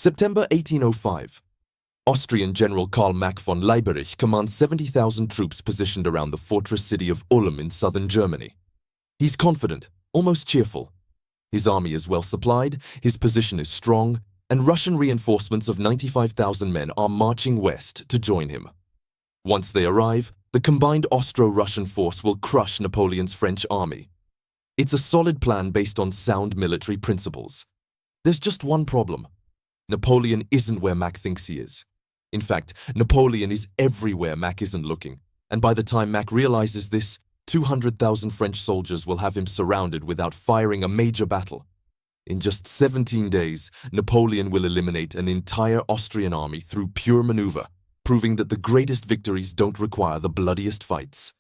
September 1805. Austrian General Karl Mack von Leiberich commands 70,000 troops positioned around the fortress city of Ulm in southern Germany. He's confident, almost cheerful. His army is well supplied, his position is strong, and Russian reinforcements of 95,000 men are marching west to join him. Once they arrive, the combined Austro-Russian force will crush Napoleon's French army. It's a solid plan based on sound military principles. There's just one problem. Napoleon isn't where Mack thinks he is. In fact, Napoleon is everywhere Mack isn't looking, and by the time Mack realizes this, 200,000 French soldiers will have him surrounded without firing a major battle. In just 17 days, Napoleon will eliminate an entire Austrian army through pure maneuver, proving that the greatest victories don't require the bloodiest fights.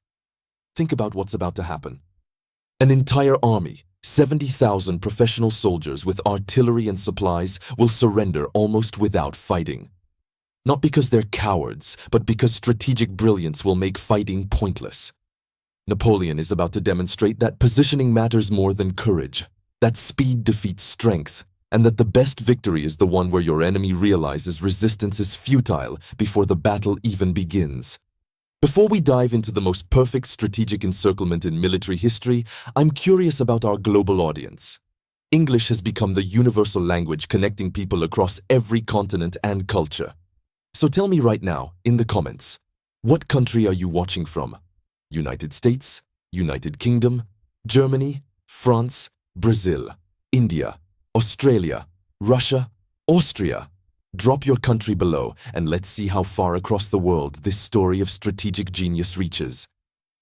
Think about what's about to happen. An entire army, 70,000 professional soldiers with artillery and supplies, will surrender almost without fighting. Not because they're cowards, but because strategic brilliance will make fighting pointless. Napoleon is about to demonstrate that positioning matters more than courage, that speed defeats strength, and that the best victory is the one where your enemy realizes resistance is futile before the battle even begins. Before we dive into the most perfect strategic encirclement in military history, I'm curious about our global audience. English has become the universal language connecting people across every continent and culture. So tell me right now, in the comments, what country are you watching from? United States, United Kingdom, Germany, France, Brazil, India, Australia, Russia, Austria? Drop your country below and let's see how far across the world this story of strategic genius reaches.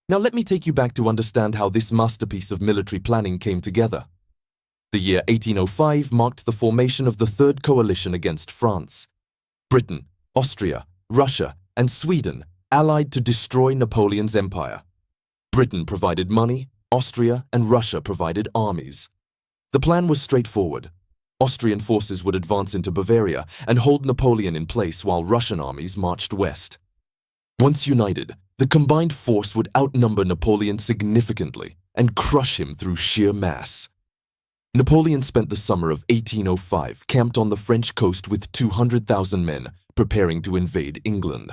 Now let me take you back to understand how this masterpiece of military planning came together. The year 1805 marked the formation of the Third Coalition against France. Britain, Austria, Russia, and Sweden allied to destroy Napoleon's empire. Britain provided money, Austria and Russia provided armies. The plan was straightforward. Austrian forces would advance into Bavaria and hold Napoleon in place while Russian armies marched west. Once united, the combined force would outnumber Napoleon significantly and crush him through sheer mass. Napoleon spent the summer of 1805 camped on the French coast with 200,000 men, preparing to invade England.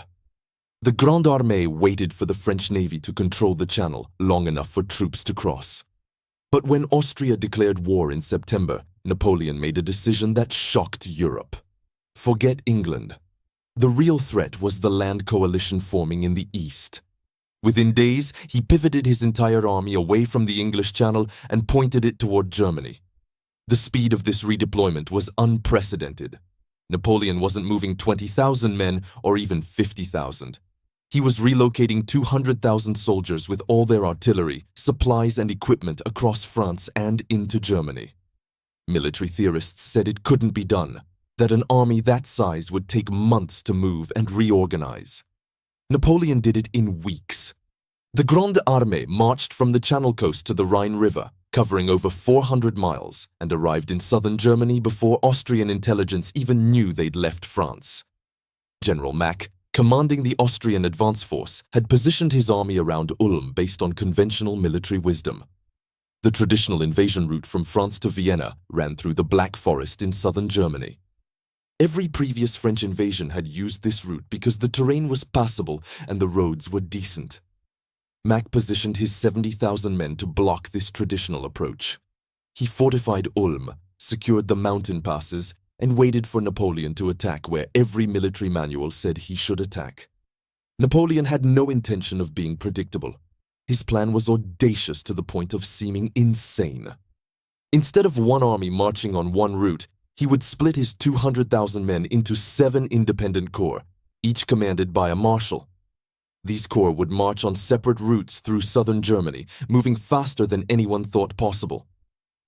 The Grande Armée waited for the French navy to control the channel long enough for troops to cross. But when Austria declared war in September, Napoleon made a decision that shocked Europe. Forget England. The real threat was the land coalition forming in the east. Within days, he pivoted his entire army away from the English Channel and pointed it toward Germany. The speed of this redeployment was unprecedented. Napoleon wasn't moving 20,000 men or even 50,000. He was relocating 200,000 soldiers with all their artillery, supplies, and equipment across France and into Germany. Military theorists said it couldn't be done, that an army that size would take months to move and reorganize. Napoleon did it in weeks. The Grande Armée marched from the Channel coast to the Rhine River, covering over 400 miles, and arrived in southern Germany before Austrian intelligence even knew they'd left France. General Mack, commanding the Austrian advance force, had positioned his army around Ulm based on conventional military wisdom. The traditional invasion route from France to Vienna ran through the Black Forest in southern Germany. Every previous French invasion had used this route because the terrain was passable and the roads were decent. Mack positioned his 70,000 men to block this traditional approach. He fortified Ulm, secured the mountain passes, and waited for Napoleon to attack where every military manual said he should attack. Napoleon had no intention of being predictable. His plan was audacious to the point of seeming insane. Instead of one army marching on one route, he would split his 200,000 men into 7 independent corps, each commanded by a marshal. These corps would march on separate routes through southern Germany, moving faster than anyone thought possible.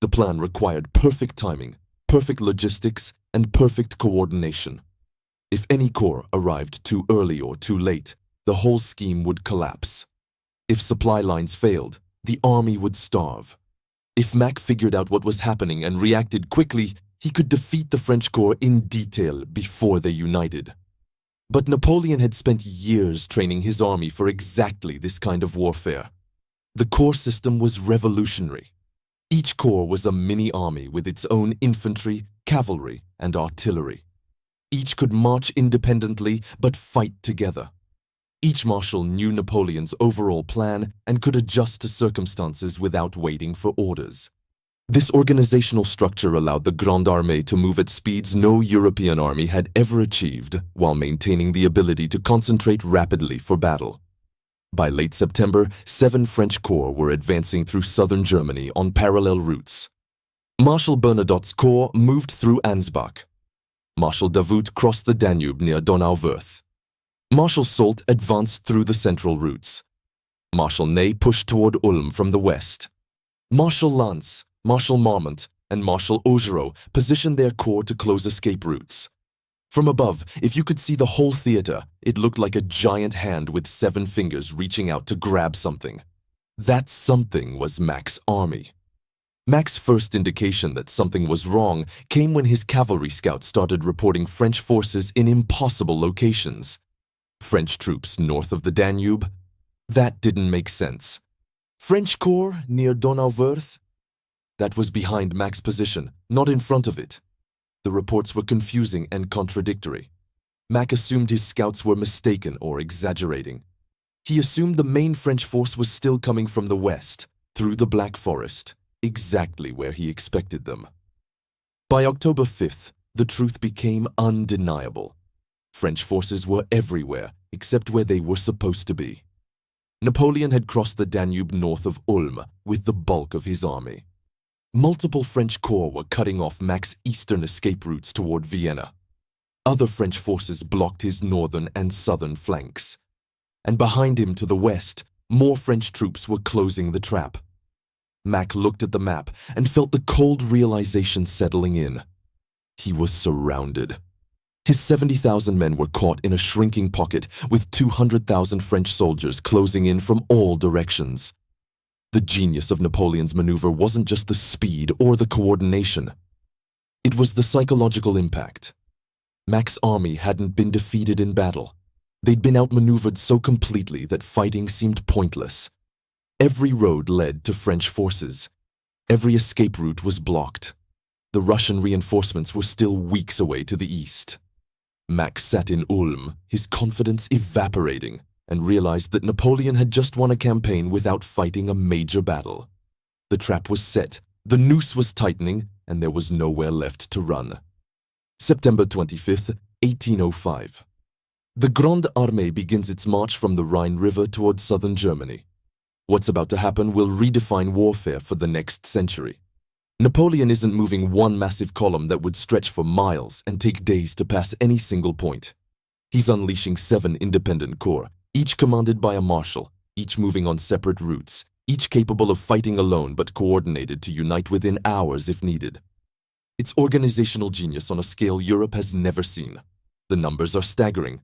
The plan required perfect timing, perfect logistics, and perfect coordination. If any corps arrived too early or too late, the whole scheme would collapse. If supply lines failed, the army would starve. If Mack figured out what was happening and reacted quickly, he could defeat the French corps in detail before they united. But Napoleon had spent years training his army for exactly this kind of warfare. The corps system was revolutionary. Each corps was a mini-army with its own infantry, cavalry, and artillery. Each could march independently but fight together. Each marshal knew Napoleon's overall plan and could adjust to circumstances without waiting for orders. This organizational structure allowed the Grande Armée to move at speeds no European army had ever achieved, while maintaining the ability to concentrate rapidly for battle. By late September, 7 French corps were advancing through southern Germany on parallel routes. Marshal Bernadotte's corps moved through Ansbach. Marshal Davout crossed the Danube near Donauwörth. Marshal Soult advanced through the central routes. Marshal Ney pushed toward Ulm from the west. Marshal Lannes, Marshal Marmont, and Marshal Augereau positioned their corps to close escape routes. From above, if you could see the whole theater, it looked like a giant hand with 7 fingers reaching out to grab something. That something was Mack's army. Mack's first indication that something was wrong came when his cavalry scouts started reporting French forces in impossible locations. French troops north of the Danube? That didn't make sense. French corps near Donauwörth? That was behind Mack's position, not in front of it. The reports were confusing and contradictory. Mack assumed his scouts were mistaken or exaggerating. He assumed the main French force was still coming from the west, through the Black Forest, exactly where he expected them. By October 5th, the truth became undeniable. French forces were everywhere except where they were supposed to be. Napoleon had crossed the Danube north of Ulm with the bulk of his army. Multiple French corps were cutting off Mack's eastern escape routes toward Vienna. Other French forces blocked his northern and southern flanks. And behind him to the west, more French troops were closing the trap. Mack looked at the map and felt the cold realization settling in. He was surrounded. His 70,000 men were caught in a shrinking pocket with 200,000 French soldiers closing in from all directions. The genius of Napoleon's maneuver wasn't just the speed or the coordination. It was the psychological impact. Mack's army hadn't been defeated in battle. They'd been outmaneuvered so completely that fighting seemed pointless. Every road led to French forces. Every escape route was blocked. The Russian reinforcements were still weeks away to the east. Mack sat in Ulm, his confidence evaporating, and realized that Napoleon had just won a campaign without fighting a major battle. The trap was set, the noose was tightening, and there was nowhere left to run. September 25th, 1805. The Grande Armée begins its march from the Rhine River towards southern Germany. What's about to happen will redefine warfare for the next century. Napoleon isn't moving one massive column that would stretch for miles and take days to pass any single point. He's unleashing 7 independent corps, each commanded by a marshal, each moving on separate routes, each capable of fighting alone but coordinated to unite within hours if needed. It's organizational genius on a scale Europe has never seen. The numbers are staggering.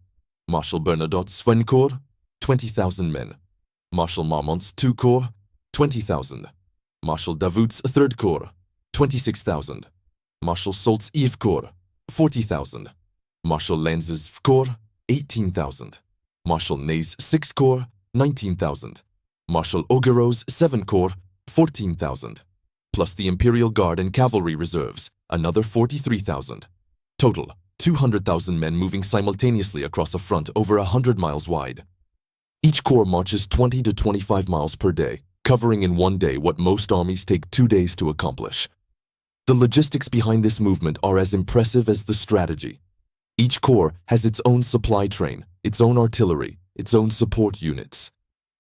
Marshal Bernadotte's 1 corps, 20,000 men. Marshal Marmont's 2 corps, 20,000. Marshal Davout's 3rd corps, 26,000. Marshal Soult's Yves corps, 40,000. Marshal Lannes' corps, 18,000. Marshal Ney's 6 corps, 19,000. Marshal Augereau's 7 corps, 14,000. Plus the Imperial Guard and cavalry reserves, another 43,000. Total, 200,000 men moving simultaneously across a front over 100 miles wide. Each corps marches 20 to 25 miles per day, covering in one day what most armies take 2 days to accomplish. The logistics behind this movement are as impressive as the strategy. Each corps has its own supply train, its own artillery, its own support units.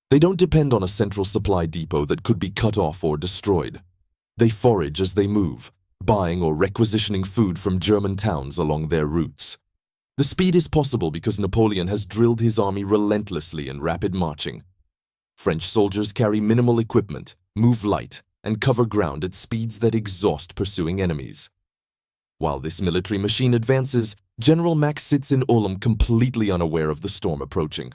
They don't depend on a central supply depot that could be cut off or destroyed. They forage as they move, buying or requisitioning food from German towns along their routes. The speed is possible because Napoleon has drilled his army relentlessly in rapid marching. French soldiers carry minimal equipment, move light, and cover ground at speeds that exhaust pursuing enemies. While this military machine advances, General Mack sits in Ulm completely unaware of the storm approaching.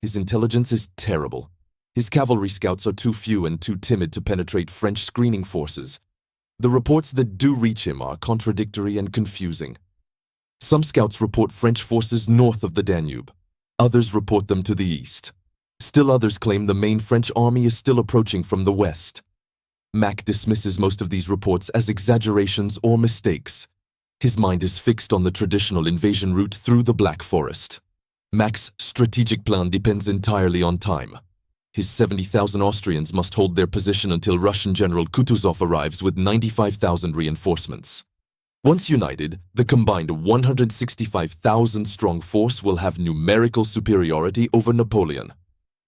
His intelligence is terrible. His cavalry scouts are too few and too timid to penetrate French screening forces. The reports that do reach him are contradictory and confusing. Some scouts report French forces north of the Danube. Others report them to the east. Still others claim the main French army is still approaching from the west. Mack dismisses most of these reports as exaggerations or mistakes. His mind is fixed on the traditional invasion route through the Black Forest. Mack's strategic plan depends entirely on time. His 70,000 Austrians must hold their position until Russian General Kutuzov arrives with 95,000 reinforcements. Once united, the combined 165,000-strong force will have numerical superiority over Napoleon.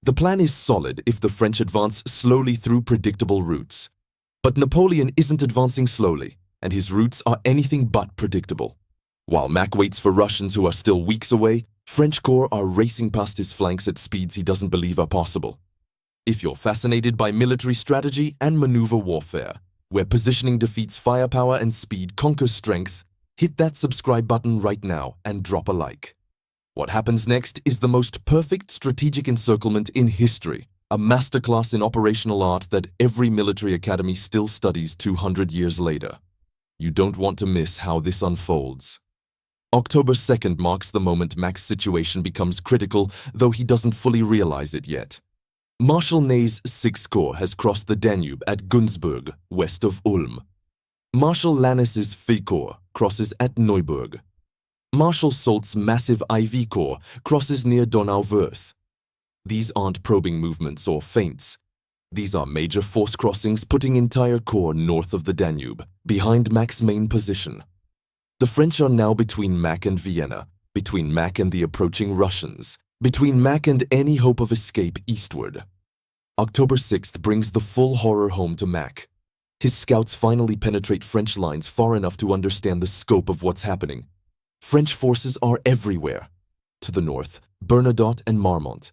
The plan is solid if the French advance slowly through predictable routes. But Napoleon isn't advancing slowly, and his routes are anything but predictable. While Mack waits for Russians who are still weeks away, French corps are racing past his flanks at speeds he doesn't believe are possible. If you're fascinated by military strategy and maneuver warfare, where positioning defeats firepower and speed conquers strength, hit that subscribe button right now and drop a like. What happens next is the most perfect strategic encirclement in history, a masterclass in operational art that every military academy still studies 200 years later. You don't want to miss how this unfolds. October 2nd marks the moment Mack's situation becomes critical, though he doesn't fully realize it yet. Marshal Ney's Sixth Corps has crossed the Danube at Günzburg, west of Ulm. Marshal Lannes' Fifth Corps crosses at Neuburg. Marshal Soult's massive IV Corps crosses near Donauwörth. These aren't probing movements or feints. These are major force crossings putting entire corps north of the Danube, behind Mack's main position. The French are now between Mack and Vienna, between Mack and the approaching Russians, between Mack and any hope of escape eastward. October 6th brings the full horror home to Mack. His scouts finally penetrate French lines far enough to understand the scope of what's happening. French forces are everywhere. To the north, Bernadotte and Marmont.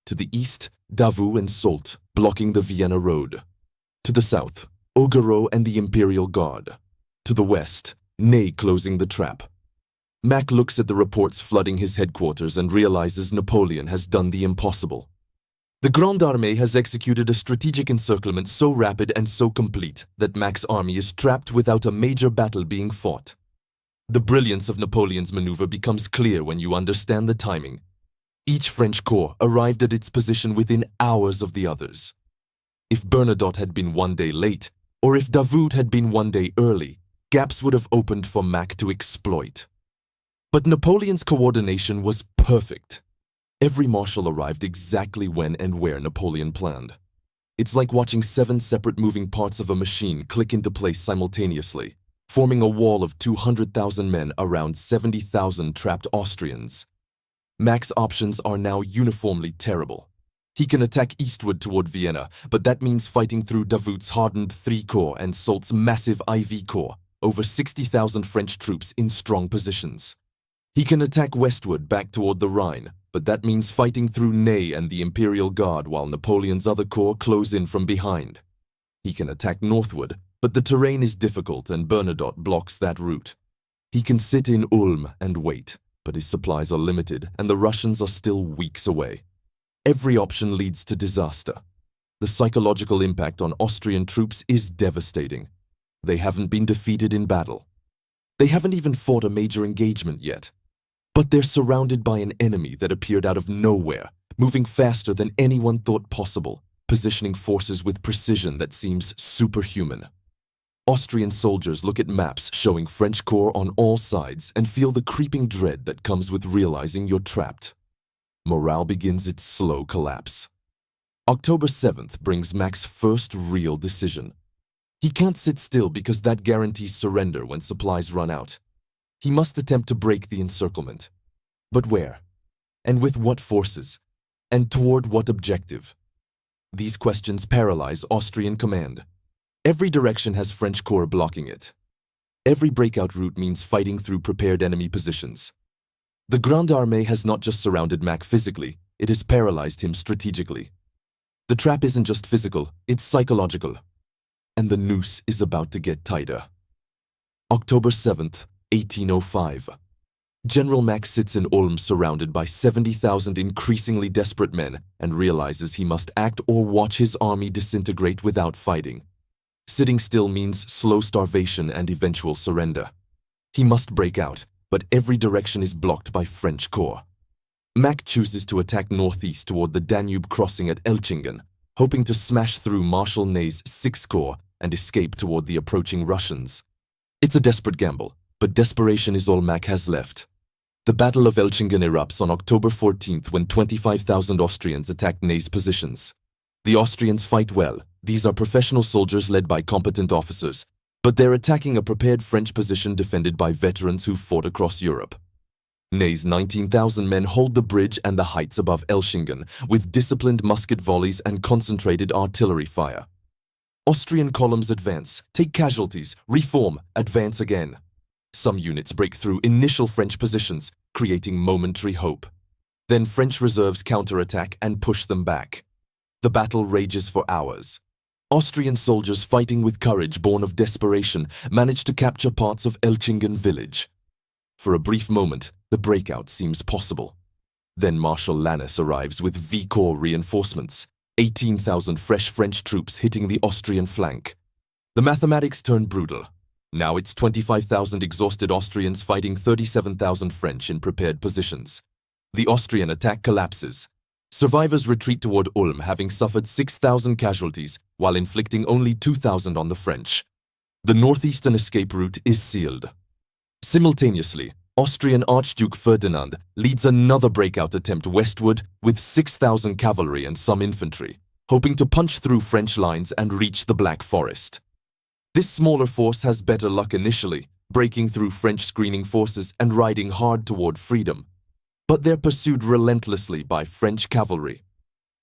To the east, Davout and Soult, blocking the Vienna road. To the south, Augereau and the Imperial Guard. To the west, Ney closing the trap. Mack looks at the reports flooding his headquarters and realizes Napoleon has done the impossible. The Grande Armée has executed a strategic encirclement so rapid and so complete that Mack's army is trapped without a major battle being fought. The brilliance of Napoleon's maneuver becomes clear when you understand the timing. Each French corps arrived at its position within hours of the others. If Bernadotte had been one day late, or if Davout had been one day early, gaps would have opened for Mack to exploit. But Napoleon's coordination was perfect. Every marshal arrived exactly when and where Napoleon planned. It's like watching 7 separate moving parts of a machine click into place simultaneously, forming a wall of 200,000 men around 70,000 trapped Austrians. Mack's options are now uniformly terrible. He can attack eastward toward Vienna, but that means fighting through Davout's hardened 3 Corps and Soult's massive IV Corps, over 60,000 French troops in strong positions. He can attack westward back toward the Rhine, but that means fighting through Ney and the Imperial Guard while Napoleon's other corps close in from behind. He can attack northward, but the terrain is difficult and Bernadotte blocks that route. He can sit in Ulm and wait, but his supplies are limited and the Russians are still weeks away. Every option leads to disaster. The psychological impact on Austrian troops is devastating. They haven't been defeated in battle. They haven't even fought a major engagement yet. But they're surrounded by an enemy that appeared out of nowhere, moving faster than anyone thought possible, positioning forces with precision that seems superhuman. Austrian soldiers look at maps showing French corps on all sides and feel the creeping dread that comes with realizing you're trapped. Morale begins its slow collapse. October 7th brings Mack's first real decision. He can't sit still because that guarantees surrender when supplies run out. He must attempt to break the encirclement. But where? And with what forces? And toward what objective? These questions paralyze Austrian command. Every direction has French corps blocking it. Every breakout route means fighting through prepared enemy positions. The Grande Armée has not just surrounded Mack physically, it has paralyzed him strategically. The trap isn't just physical, it's psychological. And the noose is about to get tighter. October 7th, 1805. General Mack sits in Ulm surrounded by 70,000 increasingly desperate men and realizes he must act or watch his army disintegrate without fighting. Sitting still means slow starvation and eventual surrender. He must break out, but every direction is blocked by French corps. Mack chooses to attack northeast toward the Danube crossing at Elchingen, hoping to smash through Marshal Ney's Sixth Corps and escape toward the approaching Russians. It's a desperate gamble, But desperation is all Mack has left. The Battle of Elchingen erupts on October 14th when 25,000 Austrians attack Ney's positions. The Austrians fight well. These are professional soldiers led by competent officers, but they're attacking a prepared French position defended by veterans who fought across Europe. Ney's 19,000 men hold the bridge and the heights above Elchingen with disciplined musket volleys and concentrated artillery fire. Austrian columns advance, take casualties, reform, advance again. Some units break through initial French positions, creating momentary hope. Then French reserves counterattack and push them back. The battle rages for hours. Austrian soldiers fighting with courage born of desperation manage to capture parts of Elchingen village. For a brief moment, the breakout seems possible. Then Marshal Lannes arrives with V-Corps reinforcements, 18,000 fresh French troops hitting the Austrian flank. The mathematics turn brutal. Now it's 25,000 exhausted Austrians fighting 37,000 French in prepared positions. The Austrian attack collapses. Survivors retreat toward Ulm, having suffered 6,000 casualties while inflicting only 2,000 on the French. The northeastern escape route is sealed. Simultaneously, Austrian Archduke Ferdinand leads another breakout attempt westward with 6,000 cavalry and some infantry, hoping to punch through French lines and reach the Black Forest. This smaller force has better luck initially, breaking through French screening forces and riding hard toward freedom. But they're pursued relentlessly by French cavalry.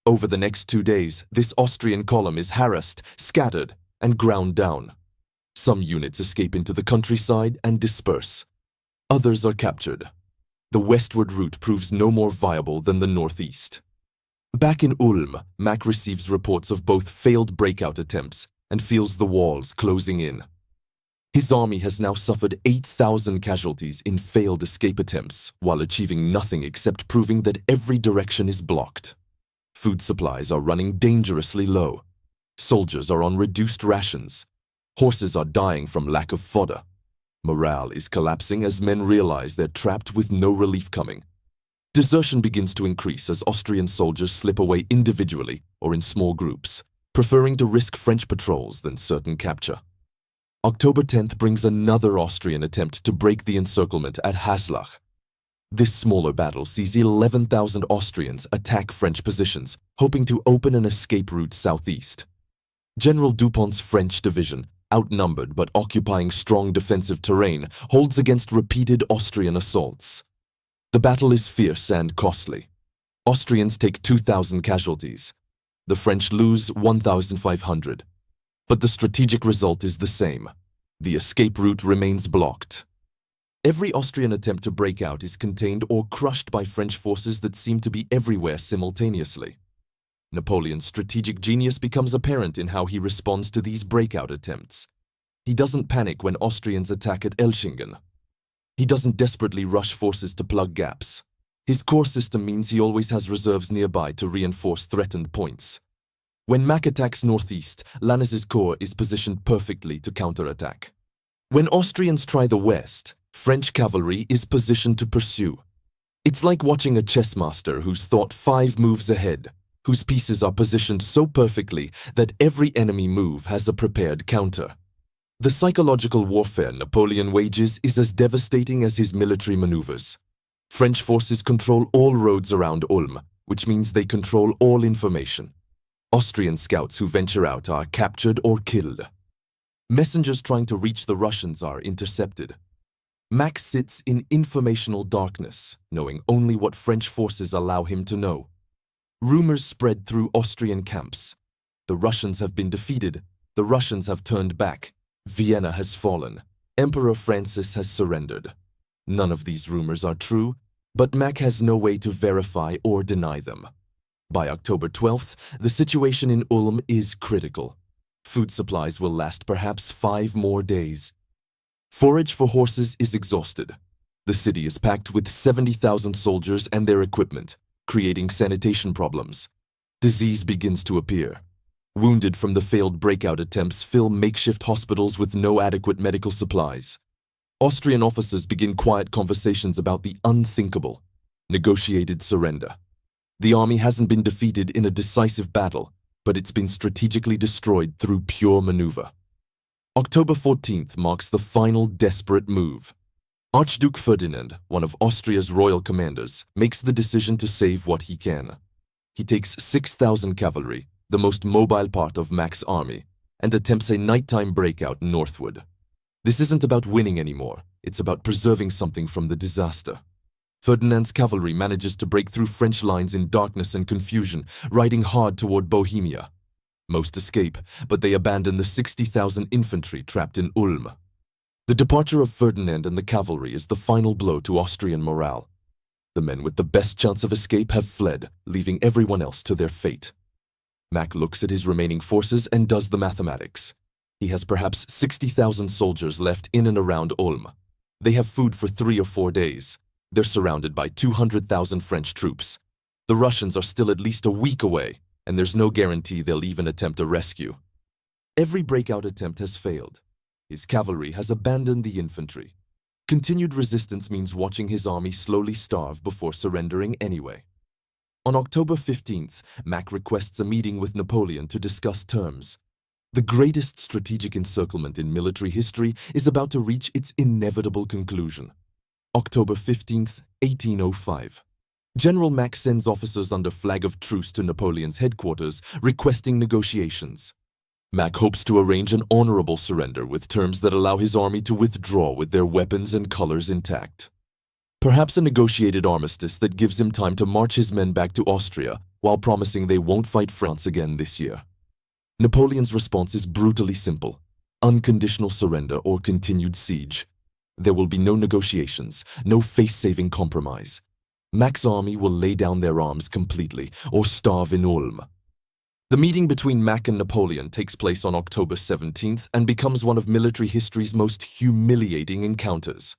Over the next 2 days, this Austrian column is harassed, scattered, and ground down. Some units escape into the countryside and disperse. Others are captured. The westward route proves no more viable than the northeast. Back in Ulm, Mack receives reports of both failed breakout attempts and feels the walls closing in. His army has now suffered 8,000 casualties in failed escape attempts while achieving nothing except proving that every direction is blocked. Food supplies are running dangerously low. Soldiers are on reduced rations. Horses are dying from lack of fodder. Morale is collapsing as men realize they're trapped with no relief coming. Desertion begins to increase as Austrian soldiers slip away individually or in small groups, preferring to risk French patrols than certain capture. October 10th brings another Austrian attempt to break the encirclement at Haslach. This smaller battle sees 11,000 Austrians attack French positions, hoping to open an escape route southeast. General Dupont's French division, outnumbered but occupying strong defensive terrain, holds against repeated Austrian assaults. The battle is fierce and costly. Austrians take 2,000 casualties. The French lose 1,500. But the strategic result is the same. The escape route remains blocked. Every Austrian attempt to break out is contained or crushed by French forces that seem to be everywhere simultaneously. Napoleon's strategic genius becomes apparent in how he responds to these breakout attempts. He doesn't panic when Austrians attack at Elchingen. He doesn't desperately rush forces to plug gaps. His corps system means he always has reserves nearby to reinforce threatened points. When Mack attacks northeast, Lannes's corps is positioned perfectly to counterattack. When Austrians try the west, French cavalry is positioned to pursue. It's like watching a chess master who's thought 5 moves ahead, whose pieces are positioned so perfectly that every enemy move has a prepared counter. The psychological warfare Napoleon wages is as devastating as his military maneuvers. French forces control all roads around Ulm, which means they control all information. Austrian scouts who venture out are captured or killed. Messengers trying to reach the Russians are intercepted. Mack sits in informational darkness, knowing only what French forces allow him to know. Rumors spread through Austrian camps. The Russians have been defeated. The Russians have turned back. Vienna has fallen. Emperor Francis has surrendered. None of these rumors are true, but Mack has no way to verify or deny them. By October 12th, the situation in Ulm is critical. Food supplies will last perhaps 5 more days. Forage for horses is exhausted. The city is packed with 70,000 soldiers and their equipment, creating sanitation problems. Disease begins to appear. Wounded from the failed breakout attempts fill makeshift hospitals with no adequate medical supplies. Austrian officers begin quiet conversations about the unthinkable, negotiated surrender. The army hasn't been defeated in a decisive battle, but it's been strategically destroyed through pure maneuver. October 14th marks the final desperate move. Archduke Ferdinand, one of Austria's royal commanders, makes the decision to save what he can. He takes 6,000 cavalry, the most mobile part of Mack's army, and attempts a nighttime breakout northward. This isn't about winning anymore, it's about preserving something from the disaster. Ferdinand's cavalry manages to break through French lines in darkness and confusion, riding hard toward Bohemia. Most escape, but they abandon the 60,000 infantry trapped in Ulm. The departure of Ferdinand and the cavalry is the final blow to Austrian morale. The men with the best chance of escape have fled, leaving everyone else to their fate. Mack looks at his remaining forces and does the mathematics. He has perhaps 60,000 soldiers left in and around Ulm. They have food for 3 or 4 days. They're surrounded by 200,000 French troops. The Russians are still at least a week away, and there's no guarantee they'll even attempt a rescue. Every breakout attempt has failed. His cavalry has abandoned the infantry. Continued resistance means watching his army slowly starve before surrendering anyway. On October 15th, Mack requests a meeting with Napoleon to discuss terms. The greatest strategic encirclement in military history is about to reach its inevitable conclusion. October 15th, 1805. General Mack sends officers under flag of truce to Napoleon's headquarters, requesting negotiations. Mack hopes to arrange an honorable surrender with terms that allow his army to withdraw with their weapons and colors intact. Perhaps a negotiated armistice that gives him time to march his men back to Austria while promising they won't fight France again this year. Napoleon's response is brutally simple: unconditional surrender or continued siege. There will be no negotiations, no face-saving compromise. Mack's army will lay down their arms completely or starve in Ulm. The meeting between Mack and Napoleon takes place on October 17th and becomes one of military history's most humiliating encounters.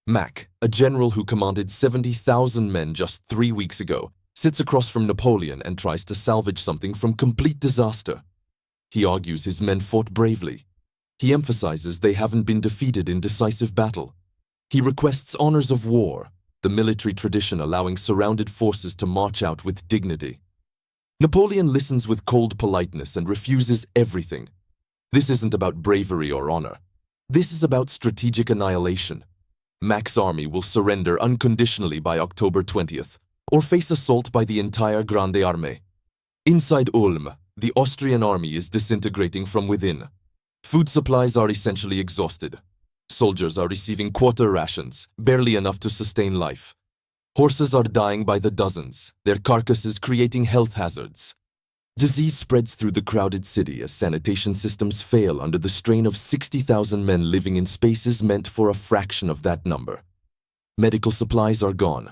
Mack, a general who commanded 70,000 men just 3 weeks ago, sits across from Napoleon and tries to salvage something from complete disaster. He argues his men fought bravely. He emphasizes they haven't been defeated in decisive battle. He requests honors of war, the military tradition allowing surrounded forces to march out with dignity. Napoleon listens with cold politeness and refuses everything. This isn't about bravery or honor. This is about strategic annihilation. Mack's army will surrender unconditionally by October 20th, or face assault by the entire Grande Armée. Inside Ulm, the Austrian army is disintegrating from within. Food supplies are essentially exhausted. Soldiers are receiving quarter rations, barely enough to sustain life. Horses are dying by the dozens, their carcasses creating health hazards. Disease spreads through the crowded city as sanitation systems fail under the strain of 60,000 men living in spaces meant for a fraction of that number. Medical supplies are gone.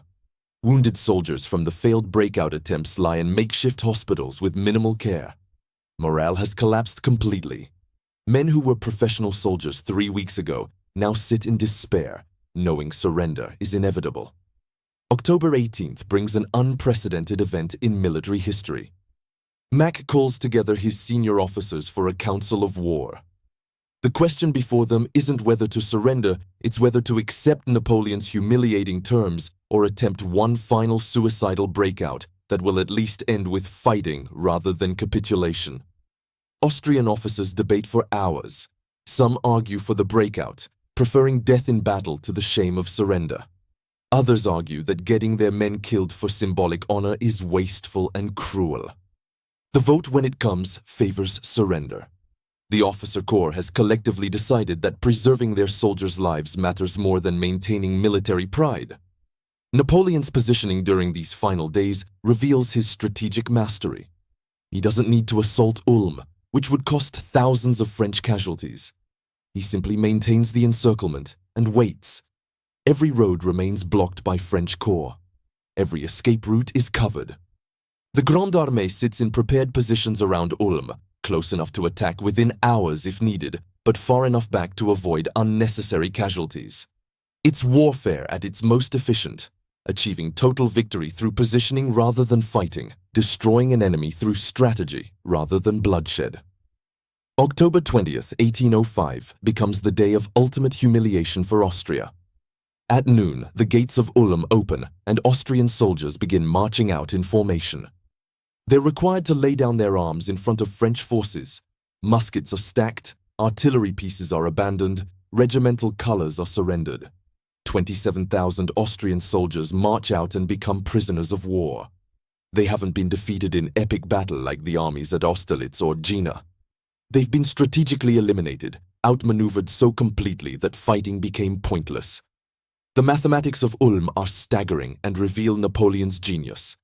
Wounded soldiers from the failed breakout attempts lie in makeshift hospitals with minimal care. Morale has collapsed completely. Men who were professional soldiers 3 weeks ago now sit in despair, knowing surrender is inevitable. October 18th brings an unprecedented event in military history. Mack calls together his senior officers for a council of war. The question before them isn't whether to surrender, it's whether to accept Napoleon's humiliating terms or attempt one final suicidal breakout that will at least end with fighting rather than capitulation. Austrian officers debate for hours. Some argue for the breakout, preferring death in battle to the shame of surrender. Others argue that getting their men killed for symbolic honor is wasteful and cruel. The vote, when it comes, favors surrender. The officer corps has collectively decided that preserving their soldiers' lives matters more than maintaining military pride. Napoleon's positioning during these final days reveals his strategic mastery. He doesn't need to assault Ulm, which would cost thousands of French casualties. He simply maintains the encirclement and waits. Every road remains blocked by French corps. Every escape route is covered. The Grande Armée sits in prepared positions around Ulm, close enough to attack within hours if needed, but far enough back to avoid unnecessary casualties. It's warfare at its most efficient, achieving total victory through positioning rather than fighting, destroying an enemy through strategy rather than bloodshed. October 20th, 1805 becomes the day of ultimate humiliation for Austria. At noon, the gates of Ulm open and Austrian soldiers begin marching out in formation. They're required to lay down their arms in front of French forces. Muskets are stacked, artillery pieces are abandoned, regimental colors are surrendered. 27,000 Austrian soldiers march out and become prisoners of war. They haven't been defeated in epic battle like the armies at Austerlitz or Jena. They've been strategically eliminated, outmaneuvered so completely that fighting became pointless. The mathematics of Ulm are staggering and reveal Napoleon's genius.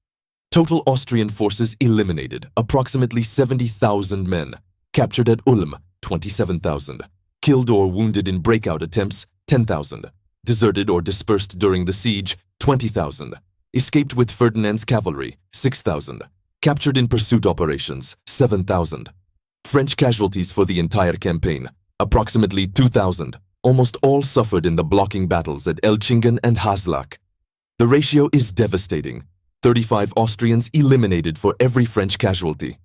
Total Austrian forces eliminated, approximately 70,000 men. Captured at Ulm, 27,000. Killed or wounded in breakout attempts, 10,000. Deserted or dispersed during the siege, 20,000. Escaped with Ferdinand's cavalry, 6,000. Captured in pursuit operations, 7,000. French casualties for the entire campaign, approximately 2,000. Almost all suffered in the blocking battles at Elchingen and Haslach. The ratio is devastating. 35 Austrians eliminated for every French casualty.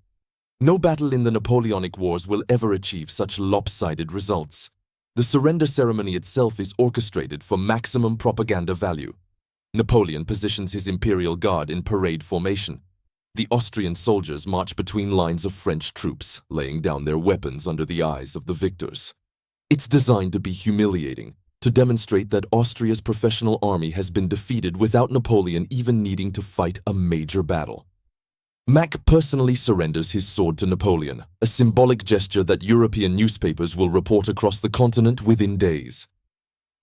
No battle in the Napoleonic Wars will ever achieve such lopsided results. The surrender ceremony itself is orchestrated for maximum propaganda value. Napoleon positions his Imperial Guard in parade formation. The Austrian soldiers march between lines of French troops, laying down their weapons under the eyes of the victors. It's designed to be humiliating, to demonstrate that Austria's professional army has been defeated without Napoleon even needing to fight a major battle. Mack personally surrenders his sword to Napoleon, a symbolic gesture that European newspapers will report across the continent within days.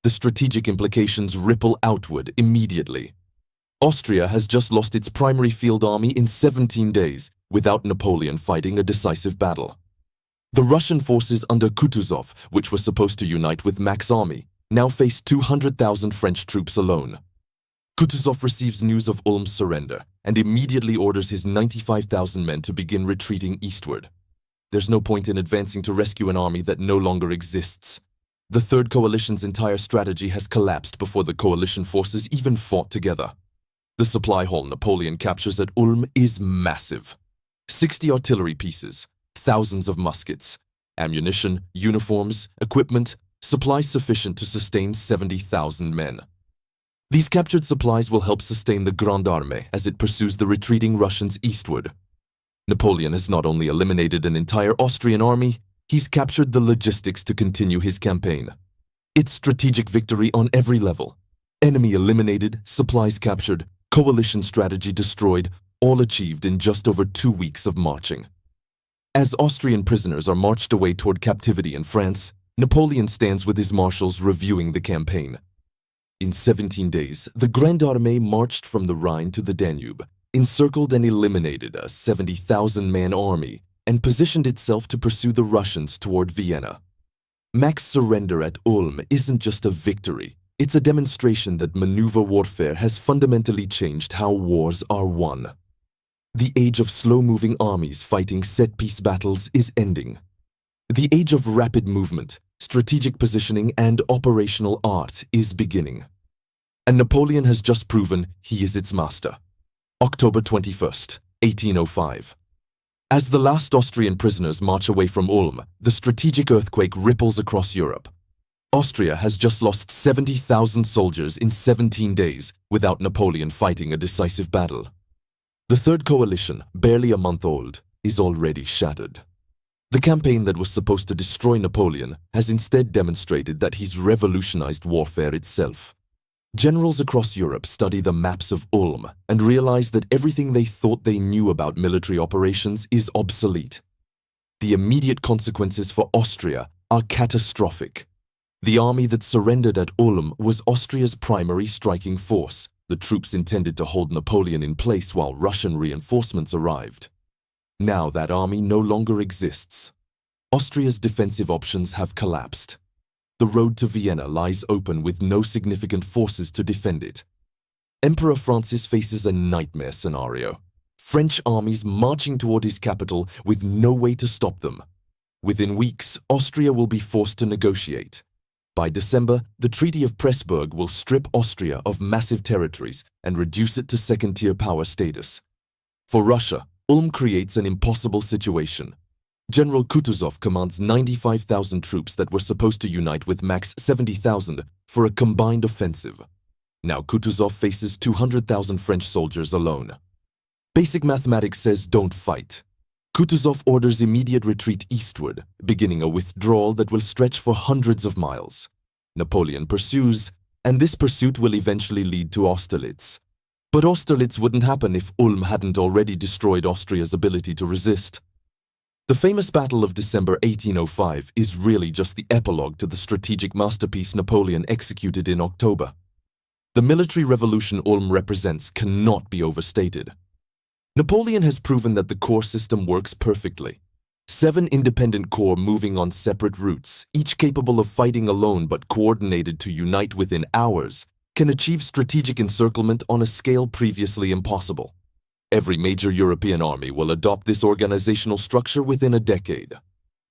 The strategic implications ripple outward immediately. Austria has just lost its primary field army in 17 days without Napoleon fighting a decisive battle. The Russian forces under Kutuzov, which were supposed to unite with Mack's army, now face 200,000 French troops alone. Kutuzov receives news of Ulm's surrender and immediately orders his 95,000 men to begin retreating eastward. There's no point in advancing to rescue an army that no longer exists. The Third Coalition's entire strategy has collapsed before the coalition forces even fought together. The supply haul Napoleon captures at Ulm is massive. 60 artillery pieces, thousands of muskets, ammunition, uniforms, equipment, supplies sufficient to sustain 70,000 men. These captured supplies will help sustain the Grande Armée as it pursues the retreating Russians eastward. Napoleon has not only eliminated an entire Austrian army, he's captured the logistics to continue his campaign. It's strategic victory on every level. Enemy eliminated, supplies captured, coalition strategy destroyed, all achieved in just over 2 weeks of marching. As Austrian prisoners are marched away toward captivity in France, Napoleon stands with his marshals reviewing the campaign. In 17 days, the Grande Armée marched from the Rhine to the Danube, encircled and eliminated a 70,000-man army, and positioned itself to pursue the Russians toward Vienna. Mack's surrender at Ulm isn't just a victory, it's a demonstration that maneuver warfare has fundamentally changed how wars are won. The age of slow-moving armies fighting set-piece battles is ending. The age of rapid movement, strategic positioning, and operational art is beginning. And Napoleon has just proven he is its master. October 21st, 1805. As the last Austrian prisoners march away from Ulm, the strategic earthquake ripples across Europe. Austria has just lost 70,000 soldiers in 17 days without Napoleon fighting a decisive battle. The Third Coalition, barely a month old, is already shattered. The campaign that was supposed to destroy Napoleon has instead demonstrated that he's revolutionized warfare itself. Generals across Europe study the maps of Ulm and realize that everything they thought they knew about military operations is obsolete. The immediate consequences for Austria are catastrophic. The army that surrendered at Ulm was Austria's primary striking force, the troops intended to hold Napoleon in place while Russian reinforcements arrived. Now that army no longer exists. Austria's defensive options have collapsed. The road to Vienna lies open with no significant forces to defend it. Emperor Francis faces a nightmare scenario. French armies marching toward his capital with no way to stop them. Within weeks, Austria will be forced to negotiate. By December, the Treaty of Pressburg will strip Austria of massive territories and reduce it to second-tier power status. For Russia, Ulm creates an impossible situation. General Kutuzov commands 95,000 troops that were supposed to unite with Mack's 70,000 for a combined offensive. Now Kutuzov faces 200,000 French soldiers alone. Basic mathematics says don't fight. Kutuzov orders immediate retreat eastward, beginning a withdrawal that will stretch for hundreds of miles. Napoleon pursues, and this pursuit will eventually lead to Austerlitz. But Austerlitz wouldn't happen if Ulm hadn't already destroyed Austria's ability to resist. The famous Battle of December 1805 is really just the epilogue to the strategic masterpiece Napoleon executed in October. The military revolution Ulm represents cannot be overstated. Napoleon has proven that the corps system works perfectly. 7 independent corps moving on separate routes, each capable of fighting alone but coordinated to unite within hours, can achieve strategic encirclement on a scale previously impossible. Every major European army will adopt this organizational structure within a decade.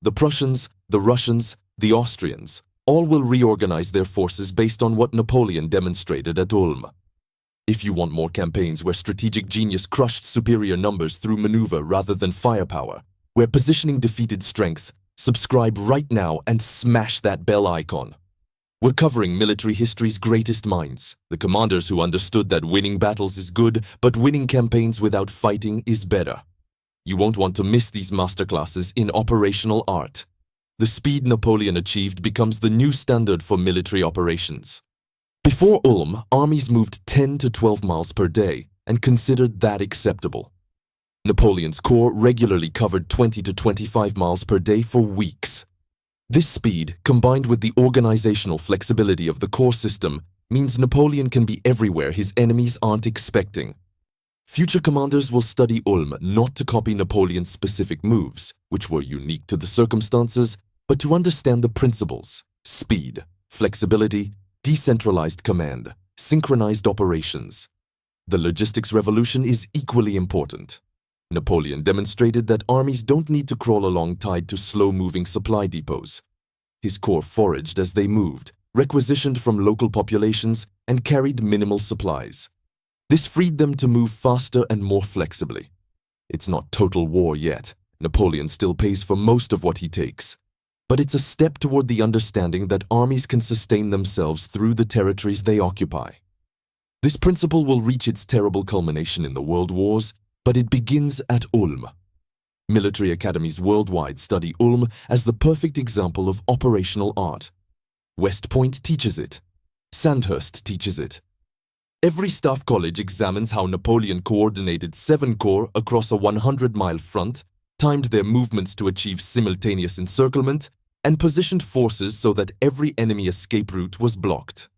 The Prussians, the Russians, the Austrians, all will reorganize their forces based on what Napoleon demonstrated at Ulm. If you want more campaigns where strategic genius crushed superior numbers through maneuver rather than firepower, where positioning defeated strength, subscribe right now and smash that bell icon. We're covering military history's greatest minds, the commanders who understood that winning battles is good, but winning campaigns without fighting is better. You won't want to miss these masterclasses in operational art. The speed Napoleon achieved becomes the new standard for military operations. Before Ulm, armies moved 10 to 12 miles per day and considered that acceptable. Napoleon's corps regularly covered 20 to 25 miles per day for weeks. This speed, combined with the organizational flexibility of the corps system, means Napoleon can be everywhere his enemies aren't expecting. Future commanders will study Ulm not to copy Napoleon's specific moves, which were unique to the circumstances, but to understand the principles: speed, flexibility, decentralized command, synchronized operations. The logistics revolution is equally important. Napoleon demonstrated that armies don't need to crawl along tied to slow-moving supply depots. His corps foraged as they moved, requisitioned from local populations, and carried minimal supplies. This freed them to move faster and more flexibly. It's not total war yet. Napoleon still pays for most of what he takes. But it's a step toward the understanding that armies can sustain themselves through the territories they occupy. This principle will reach its terrible culmination in the world wars, but it begins at Ulm. Military academies worldwide study Ulm as the perfect example of operational art. West Point teaches it. Sandhurst teaches it. Every staff college examines how Napoleon coordinated 7 corps across a 100-mile front, timed their movements to achieve simultaneous encirclement, and positioned forces so that every enemy escape route was blocked.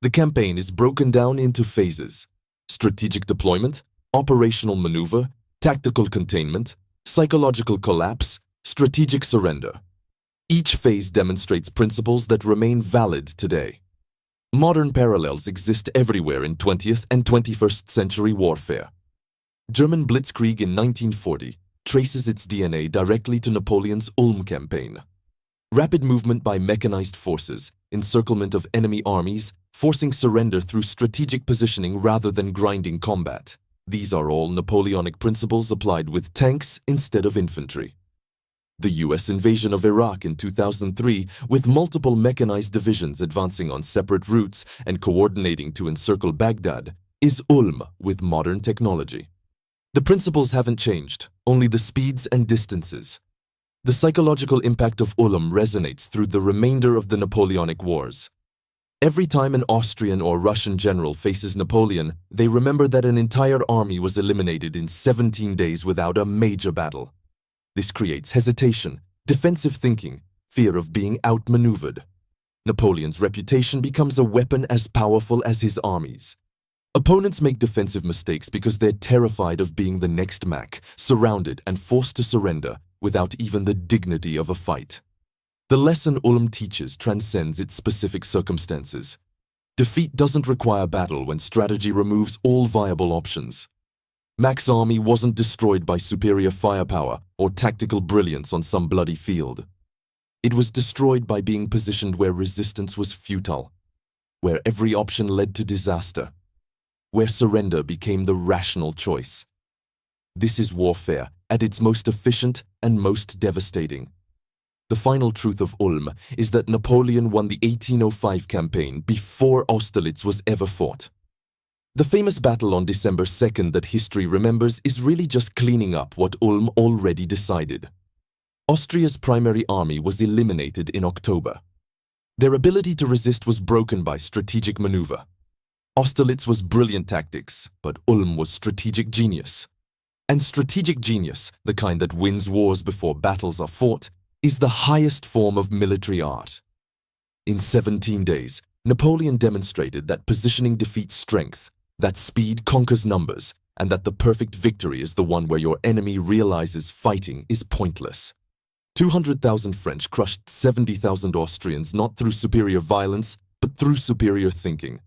The campaign is broken down into phases: strategic deployment, operational maneuver, tactical containment, psychological collapse, strategic surrender. Each phase demonstrates principles that remain valid today. Modern parallels exist everywhere in 20th and 21st century warfare. German Blitzkrieg in 1940 traces its DNA directly to Napoleon's Ulm campaign. Rapid movement by mechanized forces, encirclement of enemy armies, forcing surrender through strategic positioning rather than grinding combat. These are all Napoleonic principles applied with tanks instead of infantry. The US invasion of Iraq in 2003, with multiple mechanized divisions advancing on separate routes and coordinating to encircle Baghdad, is Ulm with modern technology. The principles haven't changed, only the speeds and distances. The psychological impact of Ulm resonates through the remainder of the Napoleonic Wars. Every time an Austrian or Russian general faces Napoleon, they remember that an entire army was eliminated in 17 days without a major battle. This creates hesitation, defensive thinking, fear of being outmaneuvered. Napoleon's reputation becomes a weapon as powerful as his armies. Opponents make defensive mistakes because they're terrified of being the next Mack, surrounded and forced to surrender without even the dignity of a fight. The lesson Ulm teaches transcends its specific circumstances. Defeat doesn't require battle when strategy removes all viable options. Mack's army wasn't destroyed by superior firepower or tactical brilliance on some bloody field. It was destroyed by being positioned where resistance was futile, where every option led to disaster, where surrender became the rational choice. This is warfare at its most efficient and most devastating. The final truth of Ulm is that Napoleon won the 1805 campaign before Austerlitz was ever fought. The famous battle on December 2nd that history remembers is really just cleaning up what Ulm already decided. Austria's primary army was eliminated in October. Their ability to resist was broken by strategic maneuver. Austerlitz was brilliant tactics, but Ulm was strategic genius. And strategic genius, the kind that wins wars before battles are fought, is the highest form of military art. In 17 days, Napoleon demonstrated that positioning defeats strength, that speed conquers numbers, and that the perfect victory is the one where your enemy realizes fighting is pointless. 200,000 French crushed 70,000 Austrians not through superior violence, but through superior thinking.